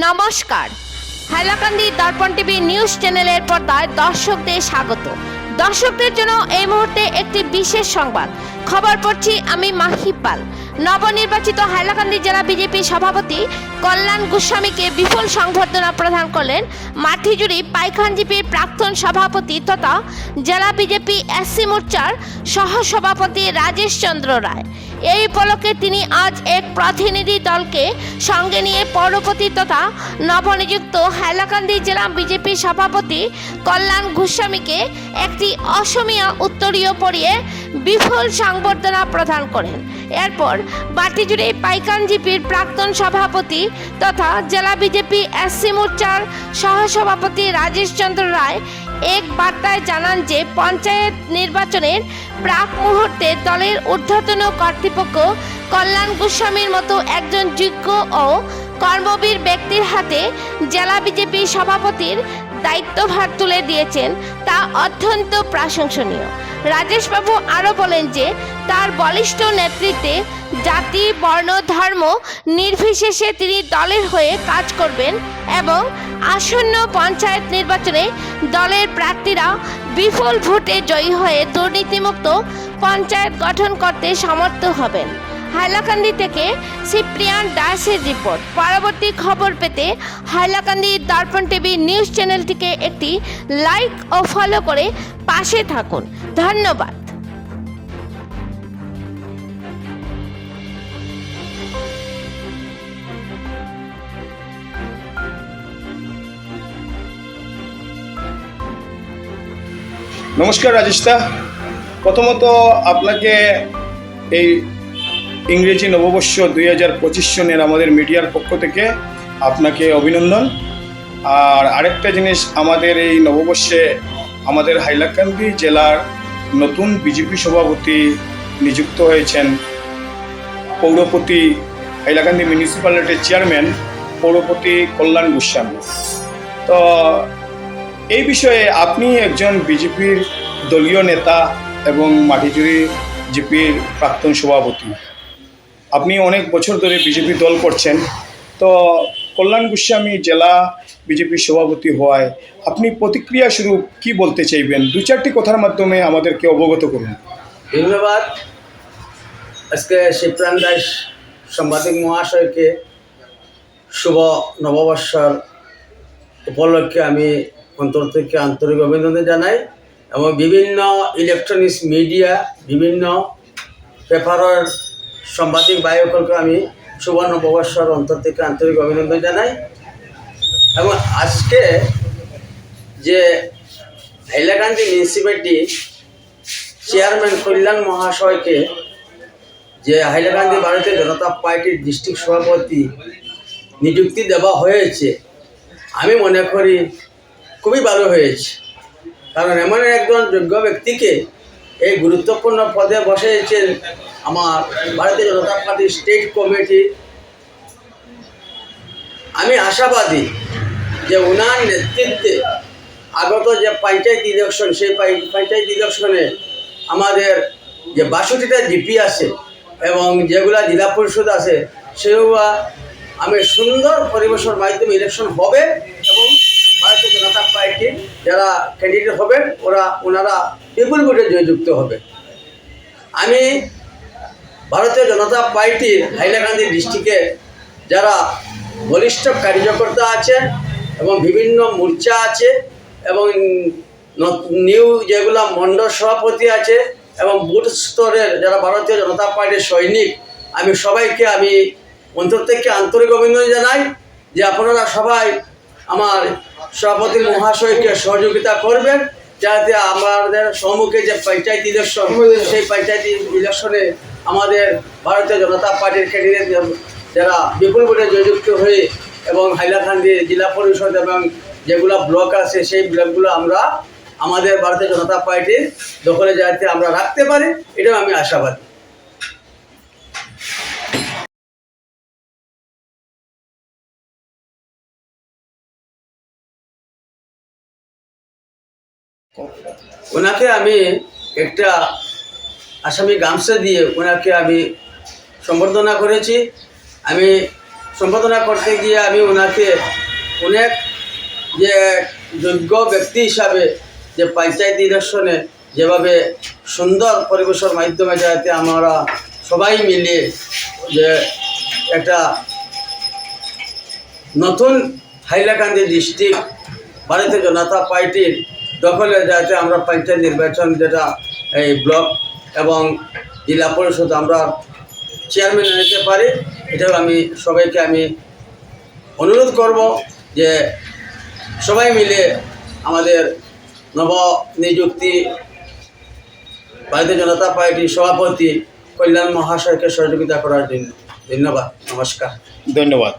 নমস্কার, হাইলাকান্দি দর্পণ TV news চ্যানেলের পর্দায় দর্শকদের স্বাগত। দর্শকদের জন্য এই মুহূর্তে একটি বিশেষ সংবাদ। খবর পড়ছি আমি মাহিপাল। নবনির্বাচিত হাইলাকান্দি জেলা বিজেপি সভাপতি কল্যাণ গোস্বামীকে বিপুল সংবর্ধনা প্রদান করলেন মাটিজুড়ি পাইখান জিপির প্রাক্তন সভাপতি তথা জেলা বিজেপি এসসি মোর্চার সহসভাপতি রাজেশ চন্দ্র রায়। এই উপলক্ষে তিনি আজ এক প্রতিনিধি দলকে সঙ্গে নিয়ে পৌরপতি তথা নবনিযুক্ত হাইলাকান্দি জেলা বিজেপি সভাপতি কল্যাণ গোস্বামীকে একটি অসমীয়া উত্তরীয় পরিয়ে বিপুল সংবর্ধনা প্রদান করেন। এরপর বাটিজুড়ি পাইখান জিপির প্রাক্তন সভাপতি তথা জেলা বিজেপি এসসি মোর্চার সহসভাপতি রাজেশ চন্দ্র রায় এক বার্তায় জানান যে পঞ্চায়েত নির্বাচনের প্রাক মুহূর্তে দলের ঊর্ধ্বতন কর্তৃপক্ষ কল্যাণ গোস্বামীর মতো একজন যোগ্য ও কর্মবীর ব্যক্তির হাতে জেলা বিজেপি সভাপতির দায়িত্বভার তুলে দিয়েছেন, তা অত্যন্ত প্রশংসনীয়। রাজেশবাবু আরও বলেন যে তার বলিষ্ঠ নেতৃত্বে জাতি, বর্ণ, ধর্ম নির্বিশেষে তিনি দলের হয়ে কাজ করবেন এবং আসন্ন পঞ্চায়েত নির্বাচনে দলের প্রার্থীরা বিপুল ভোটে জয়ী হয়ে দুর্নীতিমুক্ত পঞ্চায়েত গঠন করতে সমর্থ হবেন। হাইলাকান্দি থেকে সিপ্রিয়ান দাসের রিপোর্ট। পরবর্তী খবর পেতে হাইলাকান্দি দর্পণ টিভি নিউজ চ্যানেলটিকে একটি লাইক ও ফলো করে পাশে থাকুন। ধন্যবাদ। নমস্কার রাজেশদা, প্রথমত আপনাকে এই ইংরেজি নববর্ষ 2025 সনের আমাদের মিডিয়ার পক্ষ থেকে আপনাকে অভিনন্দন। আর আরেকটা জিনিস, আমাদের এই নববর্ষে আমাদের হাইলাকান্দি জেলার নতুন বিজেপি সভাপতি নিযুক্ত হয়েছেন পৌরপতি, হাইলাকান্দি মিউনিসিপ্যালিটির চেয়ারম্যান পৌরপতি কল্যাণ গোস্বামী। তো এই বিষয়ে আপনি একজন বিজেপির দলীয় নেতা এবং মাটিজুড়ি জিপির প্রাক্তন সভাপতি, আপনি অনেক বছর ধরে বিজেপি দল করছেন। তো কল্যাণ গোস্বামী জেলা বিজেপি সভাপতি হওয়ায় আপনি প্রতিক্রিয়া স্বরূপ কি বলতে চাইবেন? দু চারটি কথার মাধ্যমে আমাদেরকে অবগত করুন। ধন্যবাদ। আজকে সিপ্রান দাস সাংবাদিক মহাশয়কে শুভ নববর্ষর উপলক্ষে আমি অন্তর থেকে আন্তরিক অভিনন্দন জানাই এবং বিভিন্ন ইলেকট্রনিক্স মিডিয়া, বিভিন্ন পেপারের সাংবাদিক ভাইসকলকে আমি শুভ নববর্ষর অন্তর থেকে আন্তরিক অভিনন্দন জানাই। এবং আজকে যে হাইলাকান্দি মিউনিসিপ্যালিটি চেয়ারম্যান কল্যাণ মহাশয়কে যে হাইলাকান্দি ভারতীয় জনতা পার্টির ডিস্ট্রিক্ট সভাপতি নিযুক্তি দেওয়া হয়েছে, আমি মনে করি খুবই ভালো হয়েছে। কারণ এমন একজন যোগ্য ব্যক্তিকে এই গুরুত্বপূর্ণ পদে বসেছেন আমার ভারতীয় জনতা পার্টির স্টেট কমিটি। আমি আশাবাদী যে ওনার নেতৃত্বে আগত যে পঞ্চায়েত ইলেকশন, সেই পঞ্চায়েত ইলেকশনে আমাদের যে 62টা জিপি আছে এবং যেগুলা জেলা পরিষদ আছে, সেগুলা আমি সুন্দর পরিবেশের মাধ্যমে ইলেকশন হবে এবং ভারতীয় জনতা পার্টির যারা ক্যান্ডিডেট হবেন ওনারা বিপুল ভোটে জয়যুক্ত হবে। আমি ভারতীয় জনতা পার্টির হাইলাকান্দি ডিস্ট্রিক্টের যারা বলিষ্ঠ কার্যকর্তা আছেন এবং বিভিন্ন মোর্চা আছে এবং নিউ যেগুলা মণ্ডল সভাপতি আছে এবং বুথ স্তরের যারা ভারতীয় জনতা পার্টির সৈনিক, আমি সবাইকে আমি অন্তর থেকে আন্তরিক অভিনন্দন জানাই যে আপনারা সবাই আমার সভাপতি মহাশয়কে সহযোগিতা করবেন যাতে আমাদের সম্মুখে যে পঞ্চায়েত ইলেকশন, সেই পঞ্চায়েত ইলেকশনে আমাদের ভারতীয় জনতা পার্টির ক্যান্ডিডেট যারা বিপুল ভোটে জয়যুক্ত হয়ে এবং হাইলাকান্দি জেলা পরিষদ এবং যেগুলো ব্লক আছে সেই ব্লকগুলো আমরা আমাদের ভারতীয় জনতা পার্টির দখলে যাতে আমরা রাখতে পারি, এটাও আমি আশাবাদী। ওনাকে আমি একটা আসামি গামছা দিয়ে ওনাকে আমি সম্বর্ধনা করেছি। আমি সম্পাদনা করতে গিয়ে আমি ওনাকে অনেক যে যোগ্য ব্যক্তি হিসাবে যে পঞ্চায়েত ইলেকশনে যেভাবে সুন্দর পরিবেশের মাধ্যমে যাতে আমরা সবাই মিলে যে একটা নতুন হাইলাকান্দি ডিস্ট্রিক্ট ভারতীয় জনতা পার্টির দখলে যাতে আমরা পঞ্চায়েত নির্বাচন যেটা এই ব্লক এবং জেলা পরিষদ আমরা চেয়ারম্যান নিতে পারি, এটাও আমি সবাইকে আমি অনুরোধ করব যে সবাই মিলে আমাদের নবনিযুক্তি ভারতীয় জনতা পার্টির সভাপতি কল্যাণ মহাশয়কে সহযোগিতা করার জন্য ধন্যবাদ। নমস্কার। ধন্যবাদ।